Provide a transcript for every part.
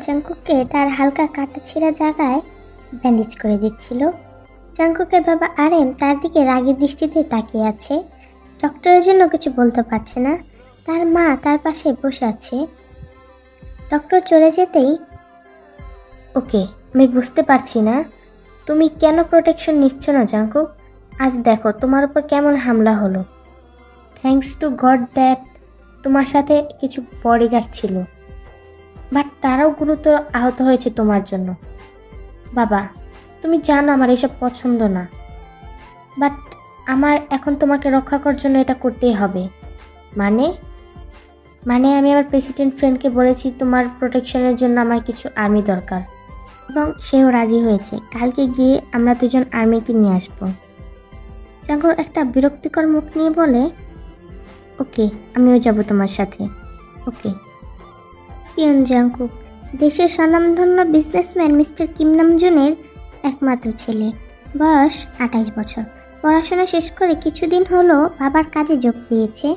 জাংকুককে তার হালকা কাটা ছেঁড়া জায়গায় ব্যান্ডেজ করে দিচ্ছিল। জাংকুকের বাবা আরএম তার দিকে রাগী দৃষ্টিতে তাকিয়ে আছে। ডক্টরের জন্য কিছু বলতে পারছে না। তার মা তার পাশে বসে আছে। ডক্টর চলে যেতেই, ওকে, আমি বুঝতে পারছি না তুমি কেন প্রোটেকশন নিচ্ছ না জাংকুক। আজ দেখো তোমার উপর কেমন হামলা হলো। থ্যাঙ্কস টু গড দ্যাট তোমার সাথে কিছু বডিগার্ড ছিল, বাট তারাও গুরুতর আহত হয়েছে তোমার জন্য। বাবা, তুমি জানো আমার এসব পছন্দ না, বাট আমার এখন তোমাকে রক্ষা করার জন্য এটা করতেই হবে। মানে আমি আমার প্রেসিডেন্ট ফ্রেন্ডকে বলেছি তোমার প্রোটেকশনের জন্য আমার কিছু আর্মি দরকার, এবং সেও রাজি হয়েছে। কালকে গিয়ে আমরা দুজন আর্মিকে নিয়ে আসবো। জাংকুক একটা বিরক্তিকর মুখ নিয়ে বলে, ওকে, আমিও যাব তোমার সাথে। ওকে। পিয়ন জাংকুক দেশের স্বনামধন্য বিজনেসম্যান মিস্টার কিম নামজুনের একমাত্র ছেলে, বয়স 28 বছর। পড়াশোনা শেষ করে কিছুদিন হলো বাবার কাজে যোগ দিয়েছে।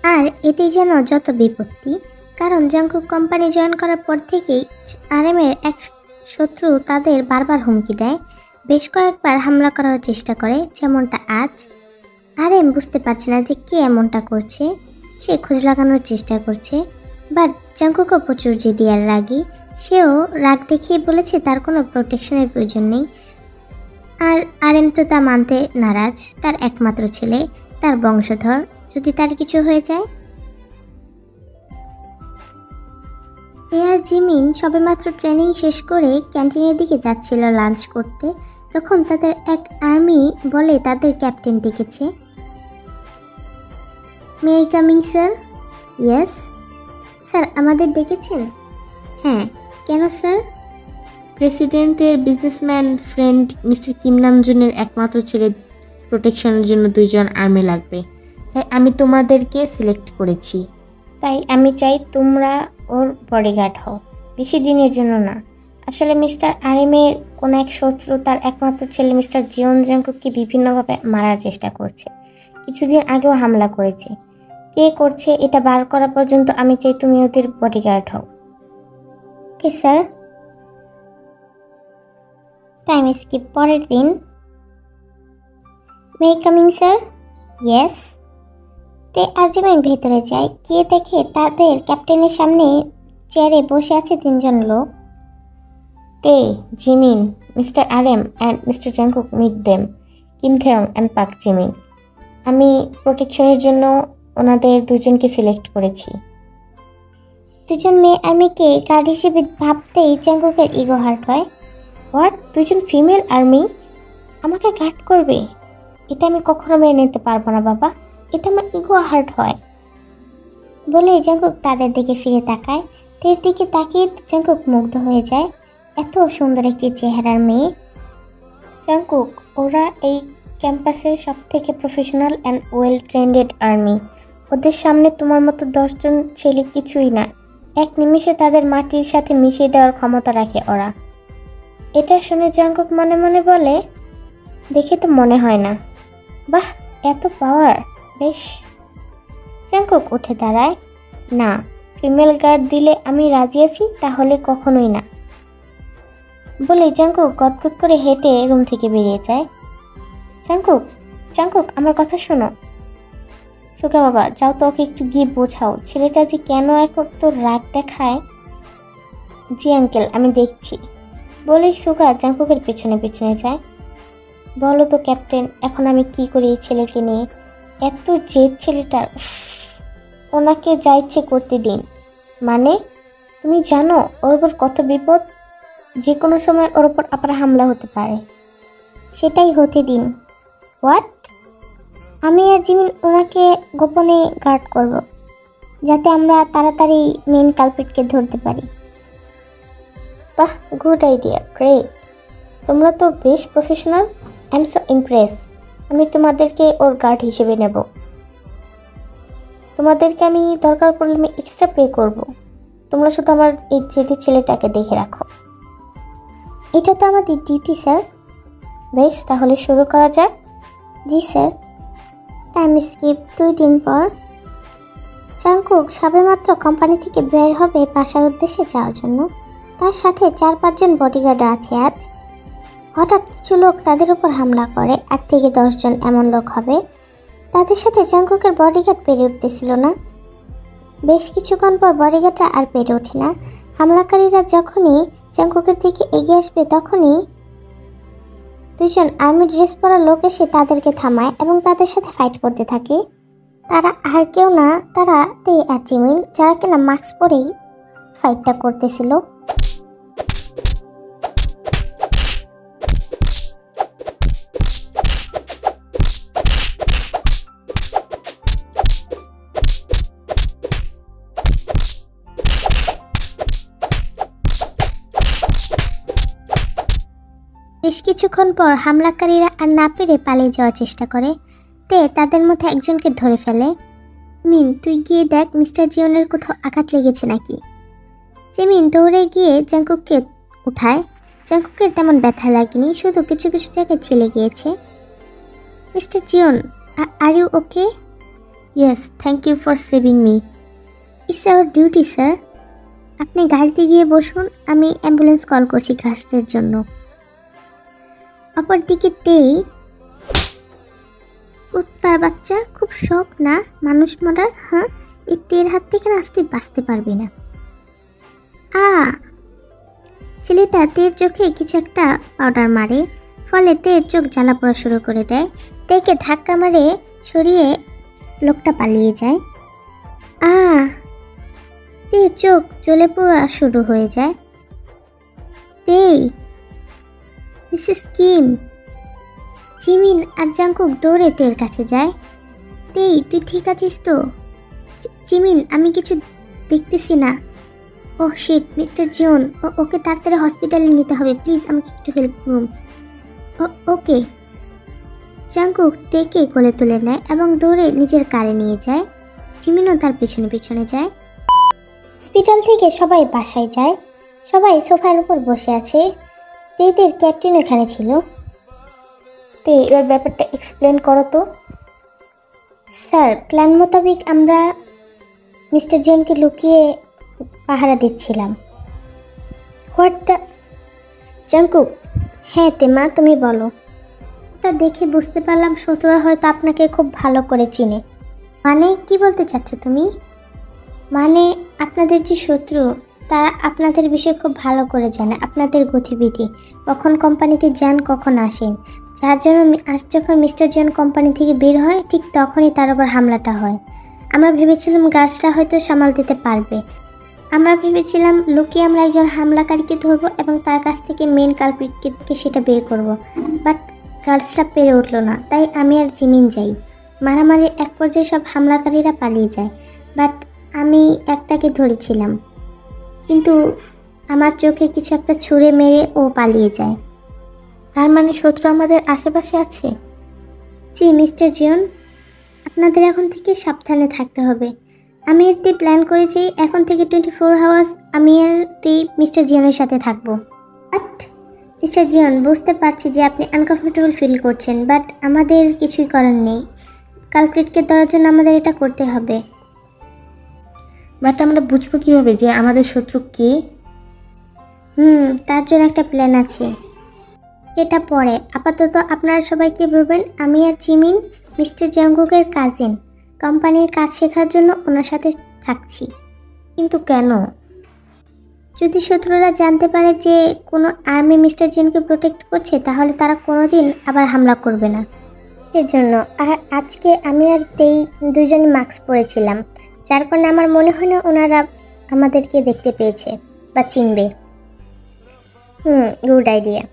আর এতেই যেন যত বিপত্তি, কারণ জাংকুক কোম্পানি জয়েন করার পর থেকেই আরএমের এক শত্রু তাদের বারবার হুমকি দেয়, বেশ কয়েকবার হামলা করার চেষ্টা করে, যেমনটা আজ। আরএম বুঝতে পারছে না যে কে এমনটা করছে। সে খোঁজ লাগানোর চেষ্টা করছে, বাট জাংকুকও প্রচুর জেদি আর রাগী। সেও রাগ দেখিয়ে বলেছে তার কোনো প্রোটেকশনের প্রয়োজন নেই। আর আরএম তো তা মানতে নারাজ। তার একমাত্র ছেলে, তার বংশধর, যদি তার কিছু হয়ে যায়। আর জিমিন সবেমাত্র ট্রেনিং শেষ করে ক্যান্টিনের দিকে যাচ্ছিল লাঞ্চ করতে, তখন তাদের এক আর্মি বলে তাদের ক্যাপ্টেন ডেকেছে। May I coming sir? Yes sir, আমাদের ডেকেছেন? হ্যাঁ, কেন স্যার? প্রেসিডেন্টের বিজনেসম্যান ফ্রেন্ড মিস্টার কিম নামজুনের একমাত্র ছেলে প্রোটেকশনের জন্য 2 জন আর্মি লাগবে, তাই আমি তোমাদেরকে সিলেক্ট করেছি। তাই আমি চাই তোমরা ওর বডিগার্ড হও, বেশি দিনের জন্য না। আসলে মিস্টার আরএমের কোনো এক শত্রু তার একমাত্র ছেলে মিস্টার জিওন জাংকুককে বিভিন্নভাবে মারার চেষ্টা করছে। কিছুদিন আগেও হামলা করেছে। কে করছে এটা বার করা পর্যন্ত আমি চাই তুমি ওদের বডিগার্ড হও। Okay sir. Time skip. পরের দিন। মে কামিং স্যার? ইয়েস। তে আর্জিমেন ভেতরে যায়, গিয়ে দেখে তাদের ক্যাপ্টেনের সামনে চেয়ারে বসে আছে 3 জন লোক। তে, Jimin, mister RM and mister Jungkook, meet them, Kim Taehyung and Park Jimin. আমি প্রোটেকশনের জন্য ওনাদের 2 জনকে সিলেক্ট করেছি। 2 জন মেয়ে আর্মিকে গার্ড হিসেবে ভাবতেই জাংকুকের ইগো হার্ট হয়। হোয়াট? 2 জন ফিমেল আর্মি আমাকে গার্ড করবে? এটা আমি কখনো মেনে নিতে পারবো না বাবা, এটা আমার ইগো হার্ট হয়। বলে জাংকুক তাদের দিকে ফিরে তাকায়। তের দিকে তাকিয়ে জাংকুক মুগ্ধ হয়ে যায়। এত সুন্দর একটি চেহারার মেয়ে। জাংকুক, ওরা এই ক্যাম্পাসের সবথেকে প্রফেশনাল অ্যান্ড ওয়েল ট্রেন্ডেড আর্মি। ওদের সামনে তোমার মতো 10 জন ছেলে কিছুই না। এক নিমিষে তাদের মাটির সাথে মিশিয়ে দেওয়ার ক্ষমতা রাখে ওরা। এটা শুনে জাংকুক মনে মনে বলে, দেখে তো মনে হয় না। বাহ, এত পাওয়ার, বেশ। জাংকুক উঠে দাঁড়ায়। না, ফিমেল গার্ড দিলে আমি রাজি আছি, তাহলে কখনোই না। বলে জাংকুক গদগদ করে হেঁটে রুম থেকে বেরিয়ে যায়। জাংকুক, আমার কথা শোনো। সুগা বাবা, যাও তো, ওকে একটু গিয়ে বোঝাও ছেলেটা যে কেন এখন তো রাগ দেখায়। জি আঙ্কেল, আমি দেখছি। বলেই সুগা জাংকুকের পেছনে পেছনে যায়। বলো তো ক্যাপ্টেন, এখন আমি কি করি এই ছেলেকে নিয়ে? এত জেদ ছেলেটার। ওনাকে যা ইচ্ছে করতে দিন। মানে তুমি জানো ওর উপর কত বিপদ? যে কোনো সময় ওর উপর আবার হামলা হতে পারে। সেটাই হতে দিন। হোয়াট? আমি আর জিমিন ওনাকে গোপনে গার্ড করব, যাতে আমরা তাড়াতাড়ি মেন কালপ্রিটকে ধরতে পারি। বাহ, গুড আইডিয়া, গ্রেট। তোমরা তো বেশ professional. I am so Impress. আমি তোমাদেরকে ওর গার্ড হিসেবে নেব। তোমাদেরকে আমি দরকার পড়লে আমি এক্সট্রা পে করব। তোমরা শুধু আমার এই জেদি ছেলেটাকে দেখে রাখো। এটা তো আমাদের ডিউটি স্যার। বেশ, তাহলে শুরু করা যাক। জি স্যার। Time skip. 2 দিন পর। জাংকুক সবেমাত্র কোম্পানি থেকে বের হবে বাসার উদ্দেশ্যে যাওয়ার জন্য। তার সাথে 4-5 জন বডিগার্ড আছে। আজ হঠাৎ কিছু লোক তাদের উপর হামলা করে, 8 থেকে 10 জন এমন লোক হবে। তাদের সাথে জাংকুকের বডিগার্ড পেরে উঠতেছিল না। বেশ কিছুক্ষণ পর বডিগার্ডরা আর পেরে ওঠে না। হামলাকারীরা যখনই জাংকুকের দিকে এগিয়ে আসবে তখনই 2 জন আর্মি ড্রেস পরা লোক এসে তাদেরকে থামায় এবং তাদের সাথে ফাইট করতে থাকে। তারা আর কেউ না, তারা তে আর জিমিন, যারা কিনা মাস্ক পরেই ফাইটটা করতেছিল। বেশ কিছুক্ষণ পর হামলাকারীরা আর না পেরে পালিয়ে যাওয়ার চেষ্টা করে। তে তাদের মধ্যে একজনকে ধরে ফেলে। মিন, তুই গিয়ে দেখ মিস্টার জিওনের কোথাও আঘাত লেগেছে নাকি। জিমিন দৌড়ে গিয়ে জাংকুককে উঠায়। জাংকুকের তেমন ব্যথা লাগেনি, শুধু কিছু কিছু জায়গায় ছিলে গিয়েছে। Mister Jeon, are you okay? Yes, thank you for saving me. It's our duty sir. আপনি গাড়িতে গিয়ে বসুন, আমি অ্যাম্বুলেন্স কল করছি ঘাসদের জন্য। অপরদিকে তেই, কুত্তার বাচ্চা, খুব শখ না মানুষ মারার? হ্যাঁ, এই তের হাত থেকে না তুই বাঁচতে পারবি না। ছেলেটা তের চোখে কিছু একটা পাউডার মারে, ফলে তের চোখ জ্বালা পড়া শুরু করে দেয়। তেকে ধাক্কা মারে সরিয়ে লোকটা পালিয়ে যায়। তের চোখ জ্বলে পড়া শুরু হয়ে যায়। তেই, মিসেস কিম। জিমিন আর জাংকুক দৌড়ে তের কাছে যায়। তেই, তুই ঠিক আছিস তো? জিমিন, আমি কিছু দেখতেছি না। ওহ শিট, মিস্টার জিওন, ওকে তাড়াতাড়ি হসপিটালে নিতে হবে, প্লিজ আমাকে একটু হেল্প করুন। ওকে। জাংকুক তেকে কোলে তুলে নেয় এবং দৌড়ে নিজের কারে নিয়ে যায়। জিমিনও তার পেছনে পেছনে যায়। হসপিটাল থেকে সবাই বাসায় যায়। সবাই সোফার উপর বসে আছে। তেদের ক্যাপ্টেন এখানে ছিল। তে, এবার ব্যাপারটা এক্সপ্লেন করো তো। স্যার, প্ল্যান মোতাবেক আমরা মিস্টার জিওনকে লুকিয়ে পাহারা দিচ্ছিলাম। What the? জাংকুক, হ্যাঁ তেমা, তুমি বলো। ওটা দেখে বুঝতে পারলাম শত্রুরা হয়তো আপনাকে খুব ভালো করে চিনে। মানে কি বলতে চাচ্ছ তুমি? মানে আপনাদের যে শত্রু, তারা আপনাদের বিষয়ে খুব ভালো করে জানে, আপনাদের গতিবিধি, কখন কোম্পানিতে যান কখন আসেন। যার জন্য আজ যখন মিস্টার জিওন কোম্পানি থেকে বের হয় ঠিক তখনই তার উপর হামলাটা হয়। আমরা ভেবেছিলাম গার্ডসরা হয়তো সামাল দিতে পারবে। আমরা ভেবেছিলাম লুকিয়ে আমরা একজন হামলাকারীকে ধরবো এবং তার কাছ থেকে মেন কালপ্রিটকে সেটা বের করব। বাট গার্ডসরা পেরে উঠলো না, তাই আমি আর জিমিন যাই। মারামারির এক পর্যায়ে সব হামলাকারীরা পালিয়ে যায়। বাট আমি একটাকে ধরেছিলাম, কিন্তু আমার চোখে কিছু একটা ছুঁড়ে মেরে ও পালিয়ে যায়। তার মানে শত্রু আমাদের আশেপাশে আছে? জি মিস্টার জিওন, আপনাদের এখন থেকে সাবধানে থাকতে হবে। আমি এর প্ল্যান করেছি এখন থেকে 24 আওয়ার্স আমি আর মিস্টার জিওনের সাথে থাকবো। বাট মিস্টার জিওন, বুঝতে পারছি যে আপনি আনকমফোর্টেবল ফিল করছেন, বাট আমাদের কিছুই করার নেই। কালপ্রিটকে ধরার জন্য আমাদের এটা করতে হবে। বাট আমরা বুঝবো কীভাবে যে আমাদের শত্রু কে? তার জন্য একটা প্ল্যান আছে, এটা পরে। আপাতত আপনারা সবাই কি বলবেন? আমি আর জিমিন মিস্টার জাংকুকের কাজিন, কোম্পানির কাজ শেখার জন্য ওনার সাথে থাকছি। কিন্তু কেন? যদি শত্রুরা জানতে পারে যে কোনো আর্মি মিস্টার জিওনকে প্রোটেক্ট করছে, তাহলে তারা কোনোদিন আবার হামলা করবে না, এজন্য। আর আজকে আমি আর দুজনই মাস্ক পরেছিলাম, যার কারণে আমার মনে হয় না ওনারা আমাদেরকে দেখতে পেয়েছে বা চিনবে। Good idea.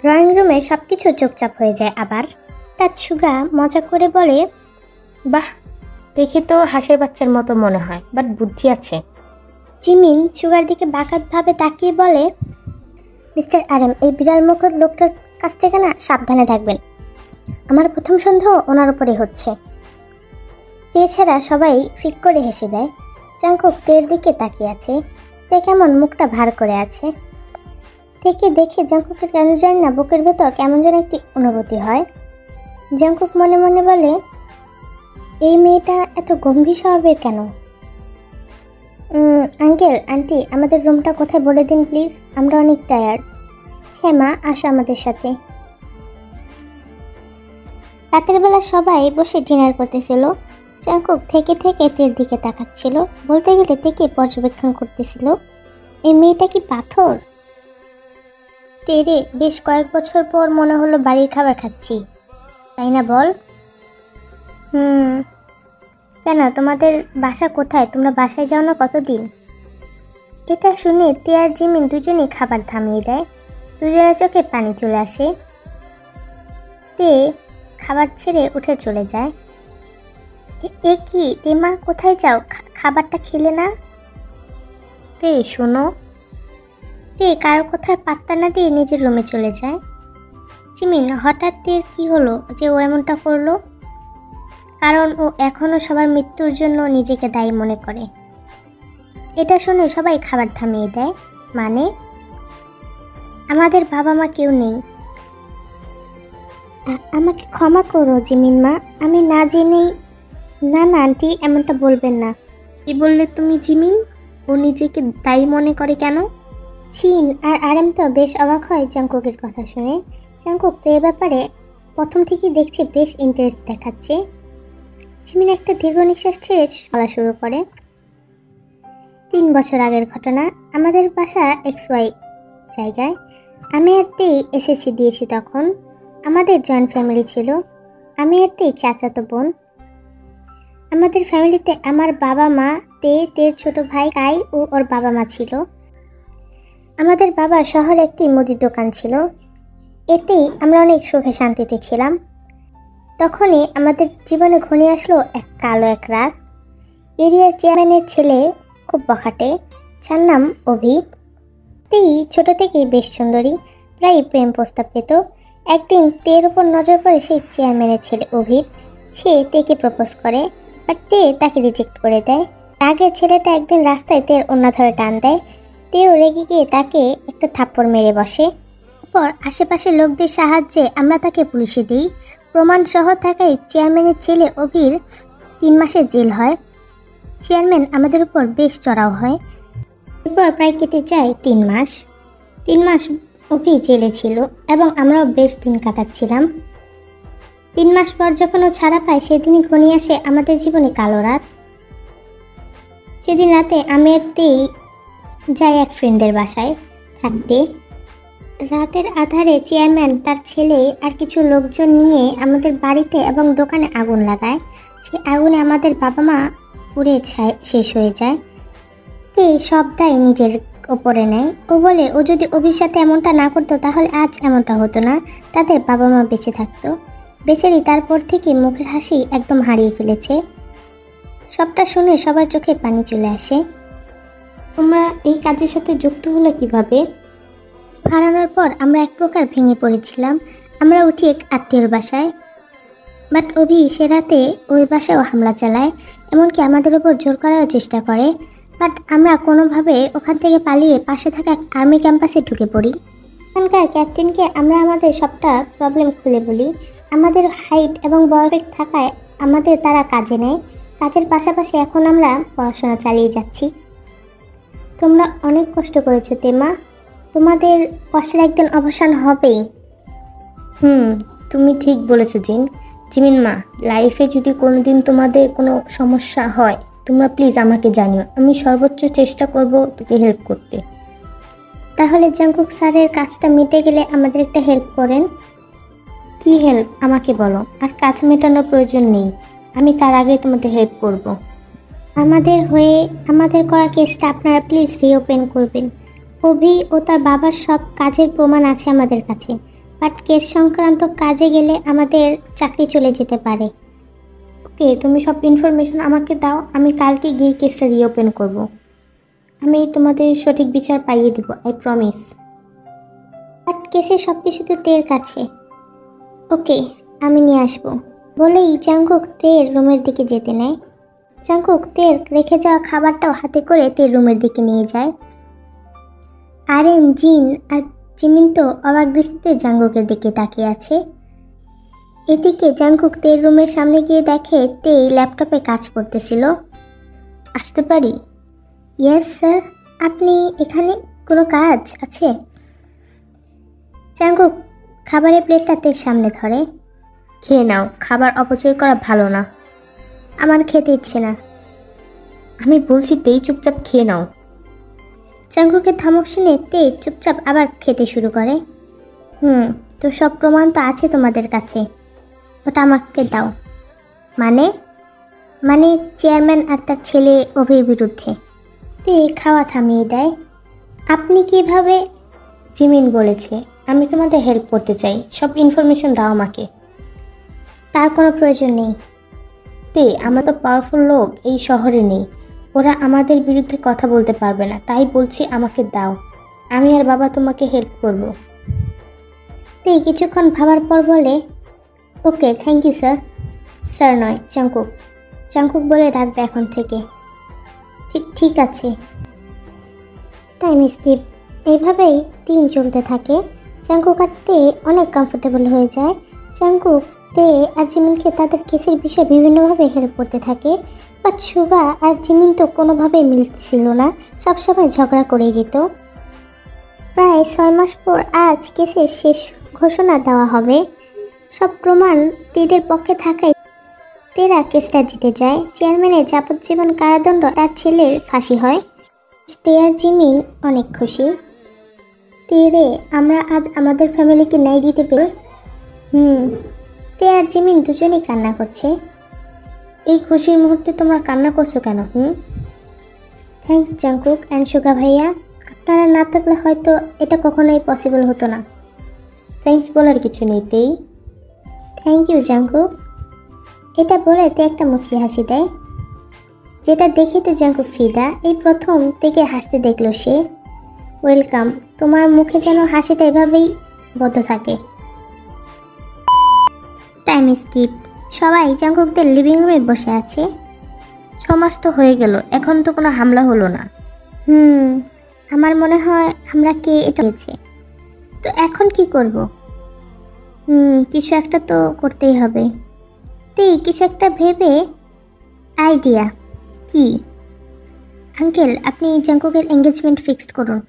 ড্রয়িং রুমে সব কিছু চুপচাপ হয়ে যায়। আবার তাৎসুগা মজা করে বলে, বাহ, দেখে তো হাঁসের বাচ্চার মতো মনে হয়, বাট বুদ্ধি আছে। জিমিন সুগার দিকে বাকাতভাবে তাকিয়ে বলে, মিস্টার আরএম, এই বিড়াল মুখত লোকটার কাছ থেকে না সাবধানে থাকবেন। আমার প্রথম সন্দেহ ওনার উপরে হচ্ছে। এছাড়া সবাই ফিক করে হেসে দেয়। জাংকুক তের দিকে তাকিয়ে আছে। তে কেমন মুখটা ভার করে আছে। থেকে দেখে জাংকুকের কেন জানি না বুকের ভেতর কেমন যেন একটি অনুভূতি হয়। জাংকুক মনে মনে বলে, এই মেয়েটা এত গম্ভীর স্বভাবের কেন? আঙ্কেল আন্টি আমাদের রুমটা কোথায় বলে দিন প্লিজ, আমরা অনেক টায়ার্ড। হ্যাঁ মা, আসো আমাদের সাথে। রাতের বেলা সবাই বসে ডিনার করতেছিল। জাংকুক থেকে থেকে তের দিকে তাকাচ্ছিল, বলতে গেলে তেকে পর্যবেক্ষণ করতেছিল। এই মেয়েটা কি পাথর? তেরে বেশ কয়েক বছর পর মনে হলো বাড়ির খাবার খাচ্ছি, তাই না বল? কেন, তোমাদের বাসা কোথায়? তোমরা বাসায় যাও না কতদিন? এটা শুনে তে আর জিমিন দুজনেই খাবার থামিয়ে দেয়। দুজনের চোখে পানি চলে আসে। তে খাবার ছেড়ে উঠে চলে যায়। এ কি তে মা, কোথায় যাও? খাবারটা খেলে না? তে শোনো। তে কারোর কথায় পাত্তা না দিয়ে নিজের রুমে চলে যায়। জিমিন, হঠাৎ তের কি হলো যে ও এমনটা করলো? কারণ ও এখনো সবার মৃত্যুর জন্য নিজেকে দায়ী মনে করে। এটা শুনে সবাই খাবার থামিয়ে দেয়। মানে আমাদের বাবা মা কেউ নেই। আমাকে ক্ষমা করো জিমিন মা, আমি না জেনেই। না না আন্টি, এমনটা বলবেন না। কি বললে তুমি জিমিন? ও নিজেকে দায়ী মনে করে কেন? চিন আর আরেম তো বেশ অবাক হয় জাংকুকের কথা শুনে। জাংকুক তো এ ব্যাপারে প্রথম থেকেই দেখছে বেশ ইন্টারেস্ট দেখাচ্ছে। জিমিন একটা দীর্ঘ নিঃশ্বাস ছেড়ে বলা শুরু করে। 3 বছর আগের ঘটনা। আমাদের বাসা XY জায়গায়। আমি এতেই এসএসসি দিয়েছি তখন। আমাদের জয়েন্ট ফ্যামিলি ছিল। আমি এতেই চাচাতো বোন। আমাদের ফ্যামিলিতে আমার বাবা মা, তের ছোট ভাই কাই ও ওর বাবা মা ছিল। আমাদের বাবার শহরে একটি মুদির দোকান ছিল। এতেই আমরা অনেক সুখে শান্তিতে ছিলাম। তখনই আমাদের জীবনে ঘনিয়ে আসলো কালো এক রাত। এরিয়ার চেয়ারম্যানের ছেলে খুব বখাটে, যার নাম অভি। তেই ছোট থেকেই বেশ সুন্দরী, প্রায় প্রেম প্রস্তাব পেত। একদিন তের উপর নজর পড়ে সেই চেয়ারম্যানের ছেলে অভির। সে তেকে প্রপোজ করে, বাট তে তাকে রিজেক্ট করে দেয়। রাগে ছেলেটা একদিন রাস্তায় তের ওড়না ধরে টান দেয়। তেও রেগে গিয়ে তাকে একটা থাপ্পড় মেরে বসে। পর আশেপাশের লোকদের সাহায্যে আমরা তাকে পুলিশে দিই। প্রমাণ সহ থাকায় চেয়ারম্যানের ছেলে অভির 3 মাসের জেল হয়। চেয়ারম্যান আমাদের উপর বেশ চড়াও হয়। এরপর প্রায় কেটে যায় 3 মাস। 3 মাস অভি জেলে ছিল এবং আমরাও বেশ দিন কাটাচ্ছিলাম। 3 মাস পর যখন ও ছাড়া পায়, সেদিনই ঘনিয়ে আসে আমাদের জীবনে কালো রাত। সেদিন রাতে আমি একতেই যাই এক ফ্রেন্ডের বাসায় থাকতে। রাতের আধারে চেয়ারম্যান তার ছেলে আর কিছু লোকজন নিয়ে আমাদের বাড়িতে এবং দোকানে আগুন লাগায়। সেই আগুনে আমাদের বাবা মা পুড়ে শেষ হয়ে যায়। তে সব দায় নিজের ওপরে নেয়। ও বলে ও যদি অভির সাথে এমনটা না করতো তাহলে আজ এমনটা হতো না, তাদের বাবা মা বেঁচে থাকতো। বেচারি তারপর থেকে মুখের হাসি একদম হারিয়ে ফেলেছে। সবটা শুনে সবার চোখে পানি চলে আসে। তোমরা এই কাজের সাথে যুক্ত হলো কিভাবে? হারানোর পর আমরা এক প্রকার ভেঙে পড়েছিলাম। আমরা উঠি এক আত্মীয়র বাসায়, বাট অভি সে রাতে ওই বাসায়ও হামলা চালায়, এমনকি আমাদের উপর জোর করার চেষ্টা করে। বাট আমরা কোনোভাবে ওখান থেকে পালিয়ে পাশে থাকা এক আর্মি ক্যাম্পাসে ঢুকে পড়ি। ওখানকার ক্যাপ্টেনকে আমরা আমাদের সবটা প্রবলেম খুলে বলি। আমাদের হাইট এবং বয়স থাকায় আমাদের তারা কাজে নেয়। কাজের পাশাপাশি এখন আমরা পড়াশোনা চালিয়ে যাচ্ছি। তোমরা অনেক কষ্ট করেছো তেমা, তোমাদের কষ্টের একদিন অবসান হবেই। তুমি ঠিক বলেছো জিমিন মা। লাইফে যদি কোনোদিন তোমাদের কোনো সমস্যা হয়, তোমরা প্লিজ আমাকে জানিও। আমি সর্বোচ্চ চেষ্টা করব তোকে হেল্প করতে। তাহলে জাংকুক স্যারের কাজটা মিটে গেলে আমাদের একটা হেল্প করেন। কি হেল্প আমাকে বলো। আর কাজ মেটানোর প্রয়োজন নেই, আমি তার আগে তোমাদের হেল্প করব। আমাদের হয়ে আমাদের করা কেসটা আপনারা প্লিজ রিওপেন করবেন। অভি ও তার বাবার সব কাজের প্রমাণ আছে আমাদের কাছে, বাট কেস সংক্রান্ত কাজে গেলে আমাদের চাকরি চলে যেতে পারে। ওকে, তুমি সব ইনফরমেশন আমাকে দাও, আমি কালকে গিয়ে কেসটা রিওপেন করব। আমি তোমাদের সঠিক বিচার পাইয়ে দেব, আই প্রমিস। বাট কেসে সব কিছু তো তের কাছে। ওকে, আমি নিয়ে আসবো বলেই জাংকুক তের রুমের দিকে যেতে নেয়। জাংকুক তের রেখে যাওয়া খাবারটাও হাতে করে তের রুমের দিকে নিয়ে যায়। আরএম, জিন আর জিমিন তো অবাক দৃষ্টিতে জাংকুকের দিকে তাকিয়ে আছে। এদিকে জাংকুক তের রুমের সামনে গিয়ে দেখে তে ল্যাপটপে কাজ করতেছিল। আসতে পারি? ইয়েস স্যার, আপনি এখানে কোনো কাজ আছে? জাঙ্কুক খাবারের প্লেটটা তের সামনে ধরে। খেয়ে নাও, খাবার অপচয় করা ভালো না। আমার খেতে ইচ্ছে না। আমি বলছি তেই চুপচাপ খেয়ে নাও। জাঙ্কুকের ধমক শুনে তে চুপচাপ আবার খেতে শুরু করে। তো সব প্রমাণ তো আছে তোমাদের কাছে, ওটা আমাকে দাও। মানে মানে চেয়ারম্যান আর তার ছেলে অভির বিরুদ্ধে। তে খাওয়া থামিয়ে দেয়। আপনি কিভাবে? জিমিন বলেছে আমি তোমাদের হেল্প করতে চাই, সব ইনফরমেশন দাও আমাকে। তার কোনো প্রয়োজন নেই। তে আমরা তো পাওয়ারফুল লোক এই শহরে নেই, ওরা আমাদের বিরুদ্ধে কথা বলতে পারবে না, তাই বলছি আমাকে দাও, আমি আর বাবা তোমাকে হেল্প করব। তে কিছুক্ষণ ভাবার পর বলে, okay thank you sir. Sir নয়, চাঙ্কুক। চাঙ্কুক বলে ডাকবে এখন থেকে। ঠিক আছে। Time skip. এইভাবেই দিন চলতে থাকে। চাঙ্কুক আর তে অনেক কমফোর্টেবল হয়ে যায়। চাঙ্কুক তে আর জিমিনকে তাদের কেসের বিষয়ে বিভিন্নভাবে হেল্প করতে থাকে, বাট সুগা আর জিমিন তো কোনোভাবেই মিলতেছিল না, সবসময় ঝগড়া করেই যেত। প্রায় 6 মাস পর আজ কেসের শেষ ঘোষণা দেওয়া হবে। সব প্রমাণ তেদের পক্ষে থাকায় তেরা কেসটা জিতে যায়। চেয়ারম্যানের যাবজ্জীবন কারাদণ্ড, তার ছেলের ফাঁসি হয়। তে আর জিমিন অনেক খুশি। তে আমরা আজ আমাদের ফ্যামিলিকে ন্যায় দিতে পেরে। তে আর জিমিন দুজনেই কান্না করছে। এই খুশির মুহূর্তে তোমরা কান্না করছো কেন? থ্যাঙ্কস জাঙ্কুক অ্যান্ড সুগা ভাইয়া, আপনারা না থাকলে হয়তো এটা কখনোই পসিবল হতো না। থ্যাঙ্কস বলার কিছু নেই তেই। Thank you Jungkook. এটা বলে তে একটা মুচকি হাসি দেয়, যেটা দেখে তো জাঙ্কুক ফিদা। এই প্রথম থেকে হাসতে দেখলো সে। ওয়েলকাম, তোমার মুখে যেন হাসিটা এভাবেই বদ্ধ থাকে। Time skip. সবাই জাঙ্কুকদের লিভিং রুমে বসে আছে। 6 মাস তো হয়ে গেল, এখন তো কোনো হামলা হলো না। আমার মনে হয় আমরা কে এটা হয়েছে। তো এখন কি করব? কিছু একটা তো করতেই হবে। কিছু একটা ভেবে আইডিয়া। কি? আঙ্কেল, আপনি জাঙ্কুকের এঙ্গেজমেন্ট ফিক্সড করুন।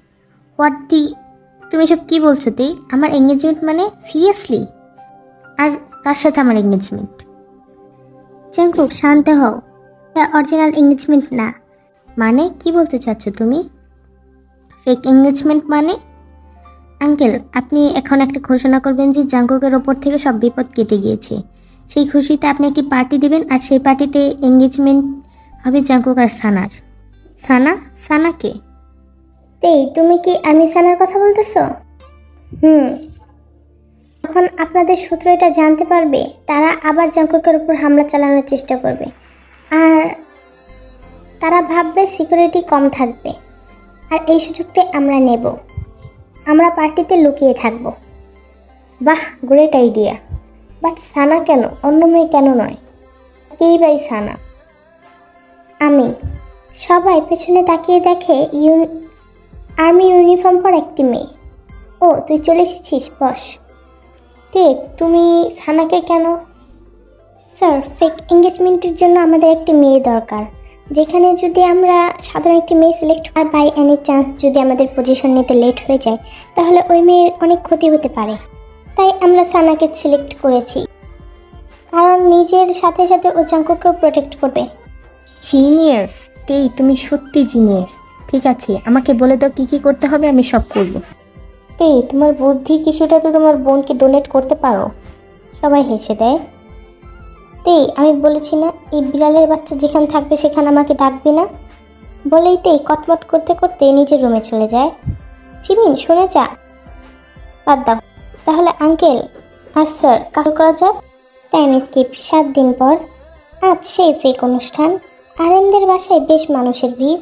তুমি সব কি বলছো তে? আমার এঙ্গেজমেন্ট মানে? সিরিয়াসলি? আর কার সাথে আমার এঙ্গেজমেন্ট? জাঙ্কুক শান্ত হও, এটা অরিজিনাল এঙ্গেজমেন্ট না। মানে কি বলতে চাচ্ছ তুমি? ফেক এঙ্গেজমেন্ট মানে? আঙ্কেল, আপনি এখন একটা ঘোষণা করবেন যে জাঙ্কুকের ওপর থেকে সব বিপদ কেটে গিয়েছে। সেই খুশিতে আপনি একটি পার্টি দেবেন, আর সেই পার্টিতে এঙ্গেজমেন্ট হবে জাঙ্কুক আর সানার। সানা কে? তুমি কি আর্মি সানার কথা বলতেছো? তখন আপনাদের সূত্র এটা জানতে পারবে, তারা আবার জাঙ্কুকের উপর হামলা চালানোর চেষ্টা করবে, আর তারা ভাববে সিকিউরিটি কম থাকবে, আর এই সুযোগটা আমরা নেব। আমরা পার্টিতে লুকিয়ে থাকব। বাহ, গ্রেট আইডিয়া। বাট সানা কেন? অন্য মেয়ে কেন নয়? কেই বাই সানা? আমি। সবাই পেছনে তাকিয়ে দেখে আর্মি ইউনিফর্ম পরা একটি মেয়ে। ও, তুই চলে এসেছিস, বস। তুমি সানাকে কেন? স্যার, ফেক এঙ্গেজমেন্টের জন্য আমাদের একটি মেয়ে দরকার, যেখানে যদি আমরা সাধারণ একটি মেয়ে সিলেক্ট আর বাই এনি চান্স যদি আমাদের পজিশন নিতে লেট হয়ে যায়, তাহলে ওই মেয়ের অনেক ক্ষতি হতে পারে। তাই আমরা সানাকে সিলেক্ট করেছি, কারণ নিজের সাথে সাথে ও জাঙ্কুককেও প্রোটেক্ট করবে। জিনিয়াস তুমি সত্যি জিনিয়াস। ঠিক আছে, আমাকে বলে দাও কি কি করতে হবে, আমি সব করব। তোমার বুদ্ধি কিছুটা তো তোমার বোনকে ডোনেট করতে পারো। সবাই হেসে দেয়। আমি বলেছি না, এই বিড়ালের বাচ্চা যেখানে থাকবে সেখানে আমাকে ডাকবি না। বলেই কটমট করতে করতে নিজের রুমে চলে যায়। জিমিন, শুনে যা। বাদ দাও, তাহলে আঙ্কেল আর স্যার কাজ করা যাক। Time skip. 7 দিন পর আজ সেই ফেক অনুষ্ঠান। আরেমদের বাসায় বেশ মানুষের ভিড়।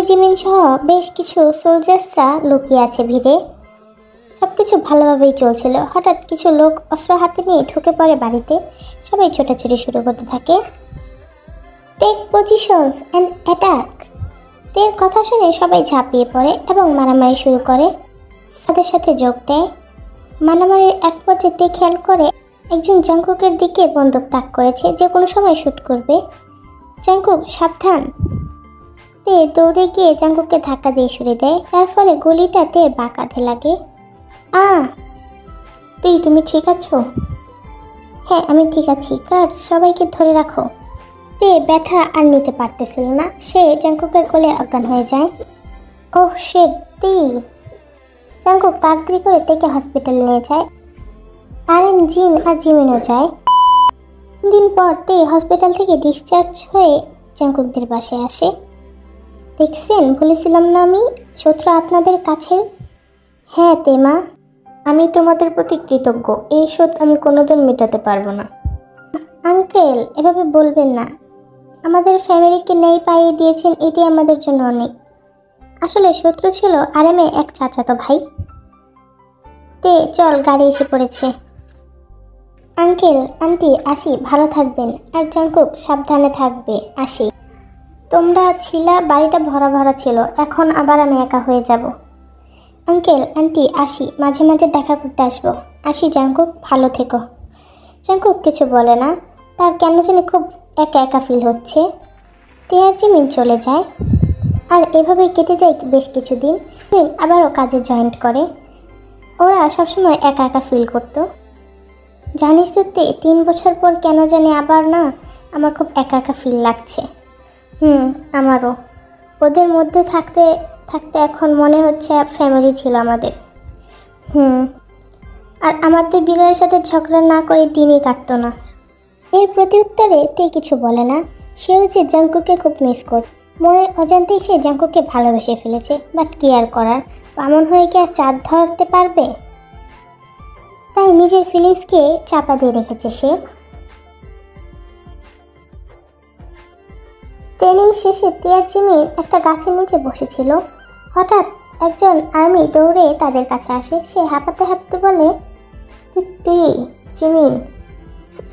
জিমিন সহ বেশ কিছু সোলজার্সরা লুকিয়ে আছে ভিড়ে। সবকিছু ভালোভাবেই চলছিল। হঠাৎ কিছু লোক অস্ত্র হাতে নিয়ে ঢুকে পড়ে বাড়িতে। সবাই ছোটাছুটি শুরু করতে থাকে। Take positions and attack. কথা শুনে সবাই ঝাঁপিয়ে পড়ে এবং মারামারি শুরু করে। সাথে সাথে যোগ দেয়। মারামারির এক পর্যায়ে খেয়াল করে একজন জাঙ্কুকের দিকে বন্দুক তাক করেছে, যে কোনো সময় শ্যুট করবে। জাঙ্কুক, সাবধান। তে দৌড়ে গিয়ে জাঙ্কুককে ধাক্কা দিয়ে সরিয়ে দেয়, যার ফলে গুলিটা তের বাঁ কাঁধে লাগে। তে তুমি ঠিক আছো? হ্যাঁ আমি ঠিক আছি, গার্ড সবাইকে ধরে রাখো। তে ব্যথা আর নিতে পারতেছিল না, সে জাঙ্কুকের কোলে অজ্ঞান হয়ে যায়। ওহ শিট, তে। জাঙ্কুক তাড়াতাড়ি করে তেকে হসপিটালে নিয়ে যায়। আরএম, জিন আর জিমিনও যায়। দিন পর তে হসপিটাল থেকে ডিসচার্জ হয়ে জাঙ্কুকদের বাসায় আসে। দেখছেন, বলেছিলাম না আমি শত্রু আপনাদের কাছে। হ্যাঁ তে মা, আমি তোমাদের প্রতি কৃতজ্ঞ, এই শোধ আমি কোনোদিন মেটাতে পারবো না। আঙ্কেল এভাবে বলবেন না, আমাদের ফ্যামিলিকে নেই পাইয়ে দিয়েছেন, এটি আমাদের জন্য অনেক। আসলে শত্রু ছিল আরএমে এক চাচাতো ভাই। তে চল, গাড়ি এসে পড়েছে। আঙ্কেল আন্টি আসি, ভালো থাকবেন, আর জাঙ্কুক সাবধানে থাকবে, আসি। তোমরা ছিলা, বাড়িটা ভরা ভরা ছিল, এখন আবার আমি একা হয়ে যাব। আঙ্কেল আন্টি আসি, মাঝে মাঝে দেখা করতে আসবো, আসি জাঙ্কুক, ভালো থেকো। জাঙ্কুক কিছু বলে না, তার কেন জানি খুব একা একা ফিল হচ্ছে। তে আর জিমিন চলে যায়, আর এভাবে কেটে যায় বেশ কিছুদিন। জিমিন আবারও কাজে জয়েন্ট করে। ওরা সবসময় একা একা ফিল করতো। জানিস তো তে, 3 বছর পর কেন জানি আবার না আমার খুব একা একা ফিল লাগছে। আমারও। ওদের মধ্যে থাকতে থাকতে এখন মনে হচ্ছে ফ্যামিলি ছিল আমাদের। আর আমাদের বিড়ালের সাথে ঝগড়া না করে দিনই কাটতো না। এর প্রতি উত্তরে তে কিছু বলে না, সেও যে জাঙ্কুকে খুব মিস করে। মনের অজান্তেই সে জাঙ্কুকে ভালোবেসে ফেলেছে, বাট কি আর করার, বামন হয়ে কি আর চাঁদ ধরতে পারবে? তাই নিজের ফিলিংসকে চাপা দিয়ে রেখেছে সে। ট্রেনিং শেষে তে আর জিমিন একটা গাছের নিচে বসেছিল। হঠাৎ একজন আর্মি দৌড়ে তাদের কাছে আসে। সে হাঁপাতে হাঁপাতে বলে, তে, জিমিন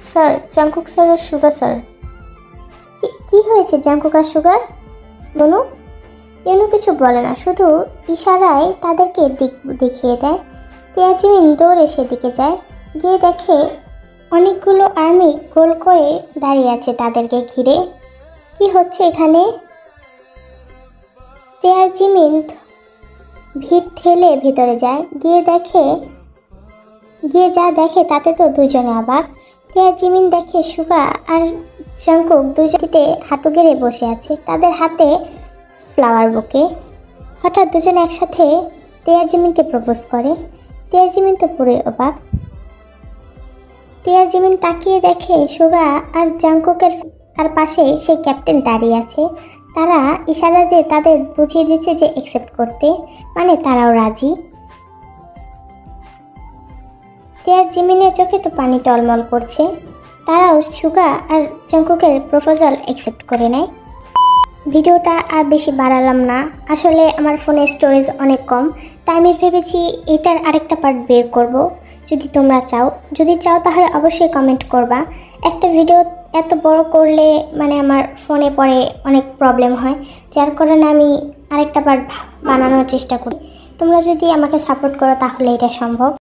স্যার, জাঙ্কুক স্যারের সুগার স্যার। কি হয়েছে জাঙ্কুক আর সুগার? বনু কিছু বলে না, শুধু ইশারায় তাদেরকে দিক দেখিয়ে দেয়। তে আর জিমিন দৌড়ে সেদিকে যায়, গিয়ে দেখে অনেকগুলো আর্মি গোল করে দাঁড়িয়ে আছে তাদেরকে ঘিরে। কি হচ্ছে এখানে? তে আর জিমিন ভিড় ঠেলে ভিতরে যায়, গিয়ে যা দেখে তাতে তো দুজনে অবাক। তে আর জিমিন দেখে সুগা আর জাঙ্কুক দুজনেতে হাঁটু গেড়ে বসে আছে, তাদের হাতে ফ্লাওয়ার বুকে। হঠাৎ দুজনে একসাথে তে আর জিমিনকে প্রপোজ করে। তে আর জিমিন তো পুরোই অবাক। তে আর জিমিন তাকিয়ে দেখে সুগা আর জাঙ্কুকের তার পাশে সেই ক্যাপ্টেন দাঁড়িয়ে আছে। তারা ইশারা দিয়ে তাদের বুঝিয়ে দিচ্ছে যে অ্যাকসেপ্ট করতে, মানে তারাও রাজি। তে আর জিমিনের চোখে তো পানি টলমল করছে। তারাও সুগা আর জাঙ্কুকের প্রপোজাল অ্যাকসেপ্ট করে নেয়। ভিডিওটা আর বেশি বাড়ালাম না, আসলে আমার ফোনে স্টোরেজ অনেক কম, তাই আমি ভেবেছি এটার আরেকটা পার্ট বের করব। যদি তোমরা যদি চাও তাহলে অবশ্যই কমেন্ট করবা। একটা ভিডিও এত বড় করলে মানে আমার ফোনে পরে অনেক প্রবলেম হয়, যার কারণে আমি আরেকটা পার্ট বানানোর চেষ্টা করি। তোমরা যদি আমাকে সাপোর্ট করো তাহলে এটা সম্ভব।